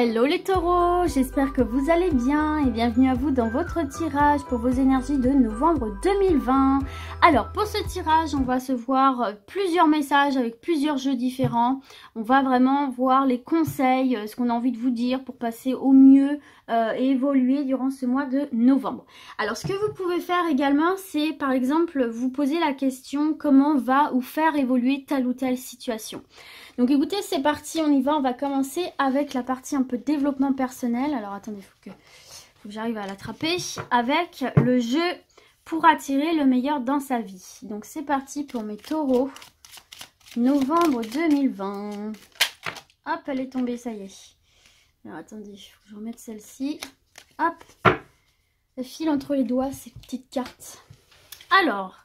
Hello les taureaux, j'espère que vous allez bien et bienvenue à vous dans votre tirage pour vos énergies de novembre 2020. Alors pour ce tirage, on va se voir plusieurs messages avec plusieurs jeux différents. On va vraiment voir les conseils, ce qu'on a envie de vous dire pour passer au mieux et évoluer durant ce mois de novembre. Alors ce que vous pouvez faire également, c'est par exemple vous poser la question comment va ou faire évoluer telle ou telle situation. Donc écoutez, c'est parti, on y va, on va commencer avec la partie un peu développement personnel. Alors attendez, il faut que j'arrive à l'attraper. Avec le jeu pour attirer le meilleur dans sa vie. Donc c'est parti pour mes taureaux. Novembre 2020. Hop, elle est tombée, ça y est. Alors attendez, il faut que je remette celle-ci. Hop, elle file entre les doigts ces petites cartes. Alors...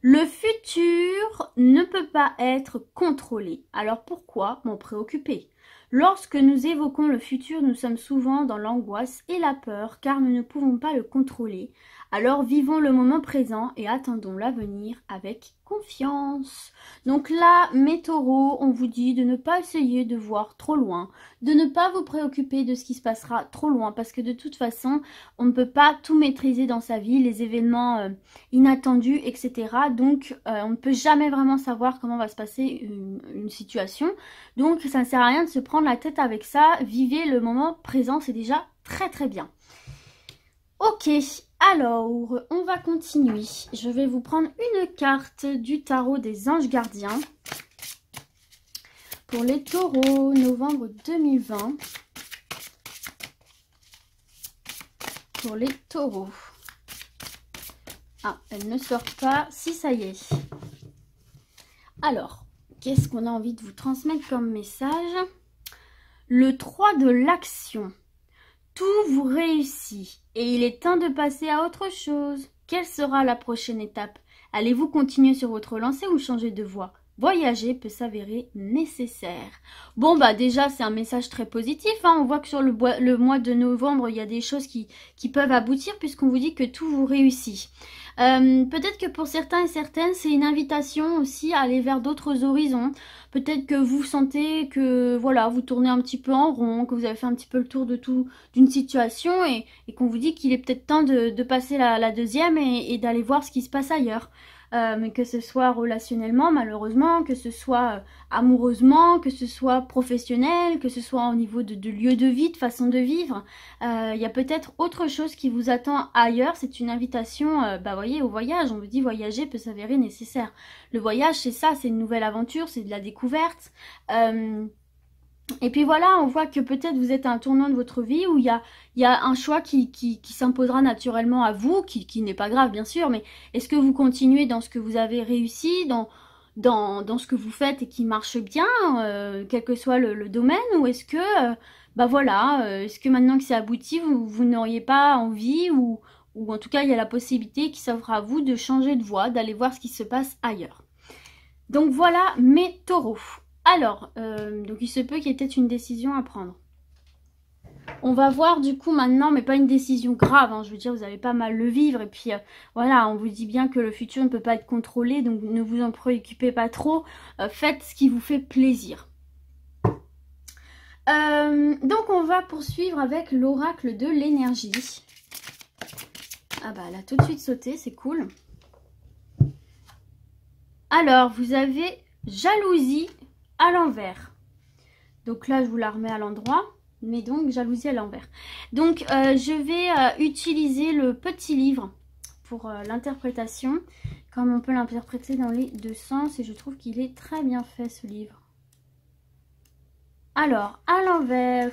le futur ne peut pas être contrôlé. Alors pourquoi m'en préoccuper? Lorsque nous évoquons le futur, nous sommes souvent dans l'angoisse et la peur car nous ne pouvons pas le contrôler. Alors vivons le moment présent et attendons l'avenir avec confiance. Donc là, mes taureaux, on vous dit de ne pas essayer de voir trop loin, de ne pas vous préoccuper de ce qui se passera trop loin parce que de toute façon, on ne peut pas tout maîtriser dans sa vie, les événements inattendus, etc. Donc on ne peut jamais vraiment savoir comment va se passer une situation. Donc ça ne sert à rien de se prendre la tête avec ça. Vivez le moment présent, c'est déjà très très bien. Ok, alors on va continuer. Je vais vous prendre une carte du tarot des anges gardiens pour les taureaux, novembre 2020. Pour les taureaux. Ah, elle ne sort pas. Si, ça y est. Alors, qu'est-ce qu'on a envie de vous transmettre comme message? Le 3 de l'action. Tout vous réussit et il est temps de passer à autre chose. Quelle sera la prochaine étape? Allez-vous continuer sur votre lancée ou changer de voie? Voyager peut s'avérer nécessaire. Bon bah déjà c'est un message très positif, hein. On voit que sur le mois de novembre il y a des choses qui peuvent aboutir puisqu'on vous dit que tout vous réussit. Peut-être que pour certains et certaines c'est une invitation aussi à aller vers d'autres horizons. Peut-être que vous sentez que voilà vous tournez un petit peu en rond, que vous avez fait un petit peu le tour de tout d'une situation et qu'on vous dit qu'il est peut-être temps de passer la deuxième et d'aller voir ce qui se passe ailleurs. Mais que ce soit relationnellement, malheureusement, que ce soit amoureusement, que ce soit professionnel, que ce soit au niveau de lieu de vie, de façon de vivre. Il y a peut-être autre chose qui vous attend ailleurs. C'est une invitation, voyez, au voyage. On vous dit voyager peut s'avérer nécessaire. Le voyage, c'est ça, c'est une nouvelle aventure, c'est de la découverte. Et puis voilà, on voit que peut-être vous êtes à un tournant de votre vie où il y a un choix qui s'imposera naturellement à vous, qui n'est pas grave bien sûr, mais est-ce que vous continuez dans ce que vous avez réussi, dans ce que vous faites et qui marche bien, quel que soit le domaine, ou est-ce que, est-ce que maintenant que c'est abouti, vous n'auriez pas envie, ou en tout cas il y a la possibilité qui s'offre à vous de changer de voie, d'aller voir ce qui se passe ailleurs. Donc voilà mes taureaux. Alors, donc il se peut qu'il y ait peut-être une décision à prendre. On va voir du coup maintenant, mais pas une décision grave, hein, je veux dire vous allez pas mal le vivre et puis voilà, on vous dit bien que le futur ne peut pas être contrôlé, donc ne vous en préoccupez pas trop, faites ce qui vous fait plaisir. Donc on va poursuivre avec l'oracle de l'énergie. Ah bah elle a tout de suite sauté, c'est cool. Alors vous avez jalousie à l'envers. Donc là je vous la remets à l'endroit, mais donc jalousie à l'envers. Donc je vais utiliser le petit livre pour l'interprétation, comme on peut l'interpréter dans les deux sens, et je trouve qu'il est très bien fait ce livre. Alors à l'envers,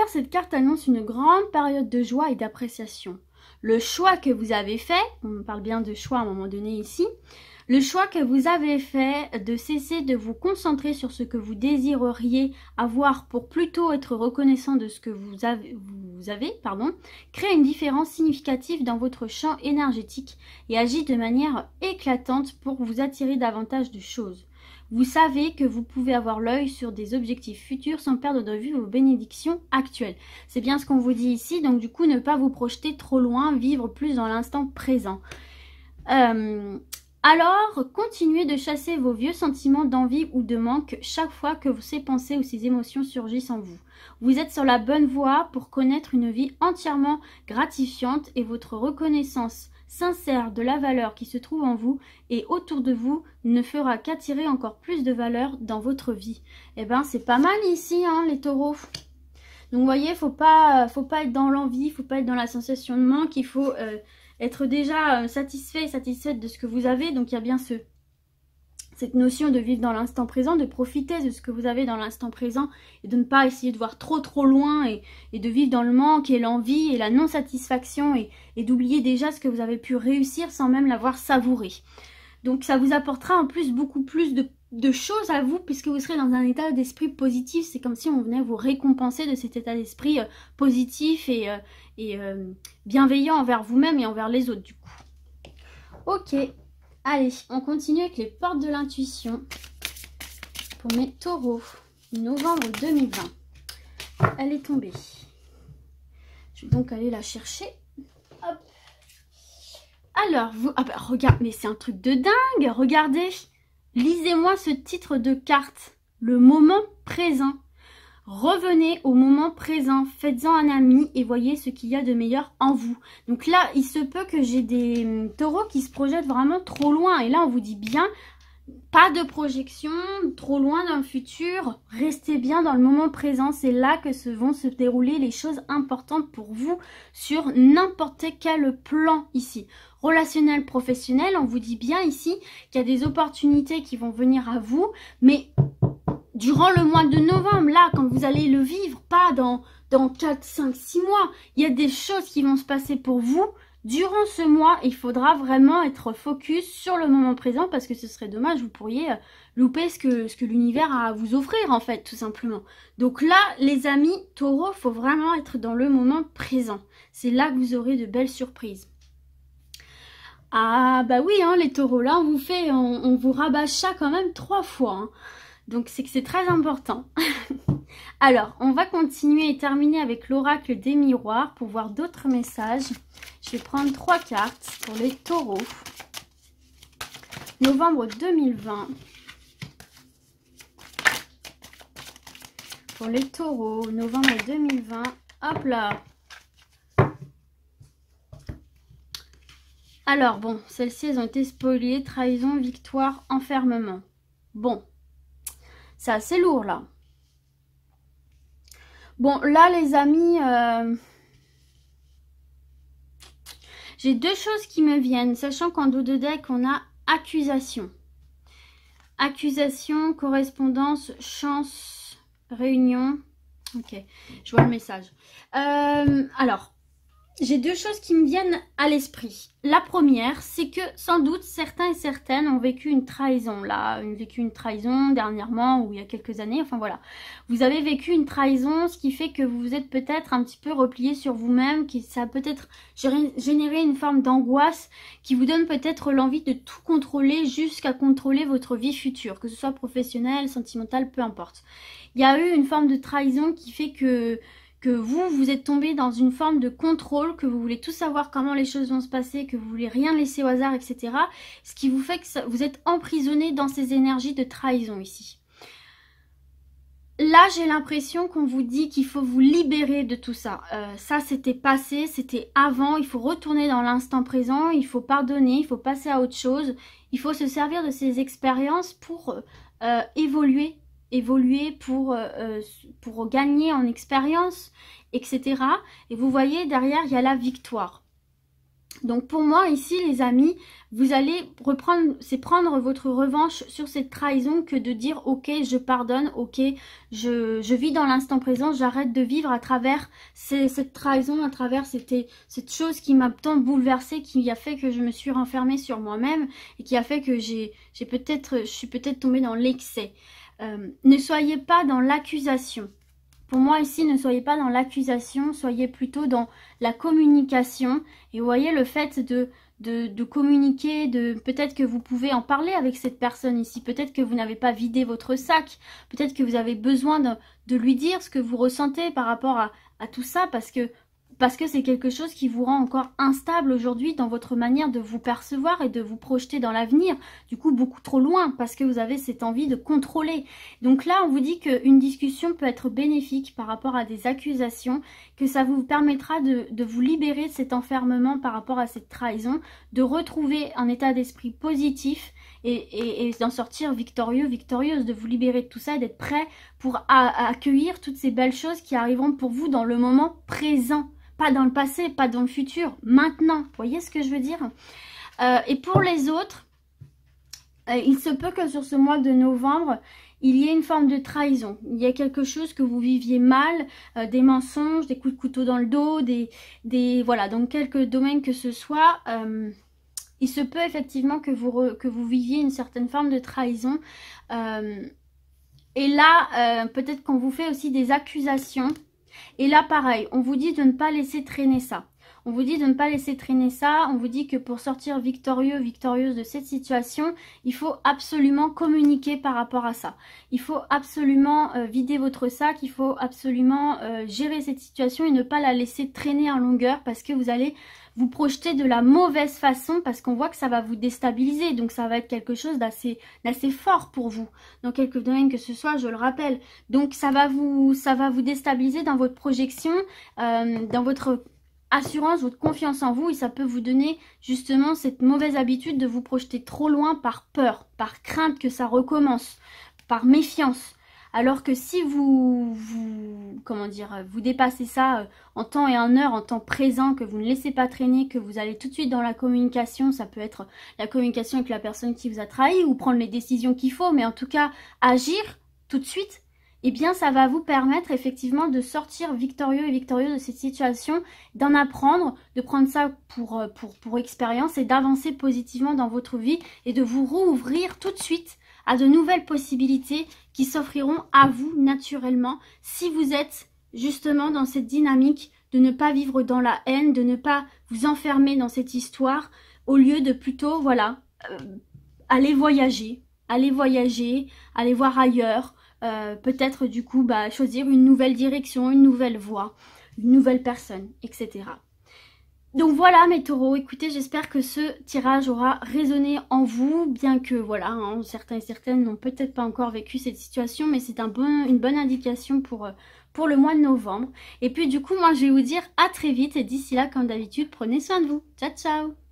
cette carte annonce une grande période de joie et d'appréciation. Le choix que vous avez fait, on parle bien de choix à un moment donné ici, le choix que vous avez fait de cesser de vous concentrer sur ce que vous désireriez avoir pour plutôt être reconnaissant de ce que vous avez, crée une différence significative dans votre champ énergétique et agit de manière éclatante pour vous attirer davantage de choses. Vous savez que vous pouvez avoir l'œil sur des objectifs futurs sans perdre de vue vos bénédictions actuelles. C'est bien ce qu'on vous dit ici, donc du coup ne pas vous projeter trop loin, vivre plus dans l'instant présent. Alors, continuez de chasser vos vieux sentiments d'envie ou de manque chaque fois que ces pensées ou ces émotions surgissent en vous. Vous êtes sur la bonne voie pour connaître une vie entièrement gratifiante et votre reconnaissance sincère de la valeur qui se trouve en vous et autour de vous ne fera qu'attirer encore plus de valeur dans votre vie. Eh ben, c'est pas mal ici, hein, les taureaux. Donc, vous voyez, faut pas être dans l'envie, faut pas être dans la sensation de manque, il faut être déjà satisfait, satisfaite de ce que vous avez. Donc, il y a bien cette notion de vivre dans l'instant présent, de profiter de ce que vous avez dans l'instant présent et de ne pas essayer de voir trop loin et de vivre dans le manque et l'envie et la non-satisfaction et d'oublier déjà ce que vous avez pu réussir sans même l'avoir savouré. Donc ça vous apportera en plus beaucoup plus de choses à vous puisque vous serez dans un état d'esprit positif. C'est comme si on venait vous récompenser de cet état d'esprit positif et bienveillant envers vous-même et envers les autres du coup. Ok. Allez, on continue avec les portes de l'intuition pour mes taureaux, novembre 2020. Elle est tombée. Je vais donc aller la chercher. Hop. Alors, vous... Ah bah, regarde, mais c'est un truc de dingue. Regardez. Lisez-moi ce titre de carte. Le moment présent. Revenez au moment présent, faites-en un ami et voyez ce qu'il y a de meilleur en vous. Donc là, il se peut que j'ai des taureaux qui se projettent vraiment trop loin. Et là, on vous dit bien, pas de projection trop loin dans le futur. Restez bien dans le moment présent. C'est là que vont se dérouler les choses importantes pour vous sur n'importe quel plan ici. Relationnel, professionnel, on vous dit bien ici qu'il y a des opportunités qui vont venir à vous. Mais durant le mois de novembre, là, quand vous allez le vivre, pas dans 4, 5, 6 mois, il y a des choses qui vont se passer pour vous. Durant ce mois, il faudra vraiment être focus sur le moment présent parce que ce serait dommage, vous pourriez louper ce que l'univers a à vous offrir en fait, tout simplement. Donc là, les amis taureaux, il faut vraiment être dans le moment présent. C'est là que vous aurez de belles surprises. Ah bah oui, hein, les taureaux, là on vous rabâche ça quand même 3 fois. Hein. Donc c'est que c'est très important. Alors, on va continuer et terminer avec l'oracle des miroirs pour voir d'autres messages. Je vais prendre 3 cartes pour les taureaux. Novembre 2020. Pour les taureaux, novembre 2020. Hop là. Alors bon, celles-ci elles ont été spoilées. Trahison, victoire, enfermement. Bon. C'est assez lourd là. Bon là les amis, j'ai 2 choses qui me viennent. Sachant qu'en dos de deck on a accusation. Accusation, correspondance, chance, réunion. Ok, je vois le message. Alors, j'ai 2 choses qui me viennent à l'esprit. La première, c'est que sans doute certains et certaines ont vécu une trahison. Là, vécu une trahison dernièrement ou il y a quelques années. Enfin voilà, vous avez vécu une trahison, ce qui fait que vous vous êtes peut-être un petit peu replié sur vous-même, qui ça a peut-être généré une forme d'angoisse qui vous donne peut-être l'envie de tout contrôler jusqu'à contrôler votre vie future, que ce soit professionnelle, sentimentale, peu importe. Il y a eu une forme de trahison qui fait que vous êtes tombé dans une forme de contrôle, que vous voulez tout savoir comment les choses vont se passer, que vous voulez rien laisser au hasard, etc. Ce qui vous fait que vous êtes emprisonné dans ces énergies de trahison ici. Là, j'ai l'impression qu'on vous dit qu'il faut vous libérer de tout ça. Ça, c'était passé, c'était avant. Il faut retourner dans l'instant présent, il faut pardonner, il faut passer à autre chose. Il faut se servir de ces expériences pour évoluer pour gagner en expérience, etc. Et vous voyez, derrière, il y a la victoire. Donc pour moi, ici, les amis, vous allez prendre votre revanche sur cette trahison que de dire « Ok, je pardonne, ok, je vis dans l'instant présent, j'arrête de vivre à travers cette trahison, à travers cette chose qui m'a tant bouleversée, qui a fait que je me suis renfermée sur moi-même et qui a fait que je suis peut-être tombée dans l'excès. » Ne soyez pas dans l'accusation. Pour moi ici, ne soyez pas dans l'accusation, soyez plutôt dans la communication. Et vous voyez le fait de communiquer, peut-être que vous pouvez en parler avec cette personne ici. Peut-être que vous n'avez pas vidé votre sac. Peut-être que vous avez besoin de lui dire ce que vous ressentez par rapport à tout ça. Parce que parce que c'est quelque chose qui vous rend encore instable aujourd'hui dans votre manière de vous percevoir et de vous projeter dans l'avenir, du coup beaucoup trop loin, parce que vous avez cette envie de contrôler. Donc là, on vous dit qu'une discussion peut être bénéfique par rapport à des accusations, que ça vous permettra de vous libérer de cet enfermement par rapport à cette trahison, de retrouver un état d'esprit positif et d'en sortir victorieux, victorieuse, de vous libérer de tout ça et d'être prêt pour accueillir toutes ces belles choses qui arriveront pour vous dans le moment présent. Pas dans le passé, pas dans le futur, maintenant. Vous voyez ce que je veux dire? Et pour les autres, il se peut que sur ce mois de novembre, il y ait une forme de trahison. Il y a quelque chose que vous viviez mal, des mensonges, des coups de couteau dans le dos, voilà, dans quelques domaines que ce soit. Il se peut effectivement que vous viviez une certaine forme de trahison. Et là, peut-être qu'on vous fait aussi des accusations. Et là, pareil, on vous dit de ne pas laisser traîner ça. On vous dit de ne pas laisser traîner ça. On vous dit que pour sortir victorieux, victorieuse de cette situation, il faut absolument communiquer par rapport à ça. Il faut absolument vider votre sac. Il faut absolument gérer cette situation et ne pas la laisser traîner en longueur parce que vous allez vous projeter de la mauvaise façon parce qu'on voit que ça va vous déstabiliser. Donc ça va être quelque chose d'assez fort pour vous. Dans quelques domaines que ce soit, je le rappelle. Donc ça va vous déstabiliser dans votre projection, dans votre assurance, votre confiance en vous, et ça peut vous donner justement cette mauvaise habitude de vous projeter trop loin par peur, par crainte que ça recommence, par méfiance. Alors que si vous dépassez ça en temps et en heure, en temps présent, que vous ne laissez pas traîner, que vous allez tout de suite dans la communication, ça peut être la communication avec la personne qui vous a trahi ou prendre les décisions qu'il faut, mais en tout cas agir tout de suite, eh bien ça va vous permettre effectivement de sortir victorieux et victorieuse de cette situation, d'en apprendre, de prendre ça pour expérience et d'avancer positivement dans votre vie et de vous rouvrir tout de suite à de nouvelles possibilités qui s'offriront à vous naturellement si vous êtes justement dans cette dynamique de ne pas vivre dans la haine, de ne pas vous enfermer dans cette histoire, au lieu de plutôt, voilà, aller voyager, aller voir ailleurs, peut-être du coup choisir une nouvelle direction, une nouvelle voie, une nouvelle personne, etc. Donc voilà mes taureaux, écoutez, j'espère que ce tirage aura résonné en vous, bien que voilà, hein, certains et certaines n'ont peut-être pas encore vécu cette situation, mais c'est une bonne indication pour le mois de novembre. Et puis du coup, moi je vais vous dire à très vite, et d'ici là, comme d'habitude, prenez soin de vous. Ciao, ciao!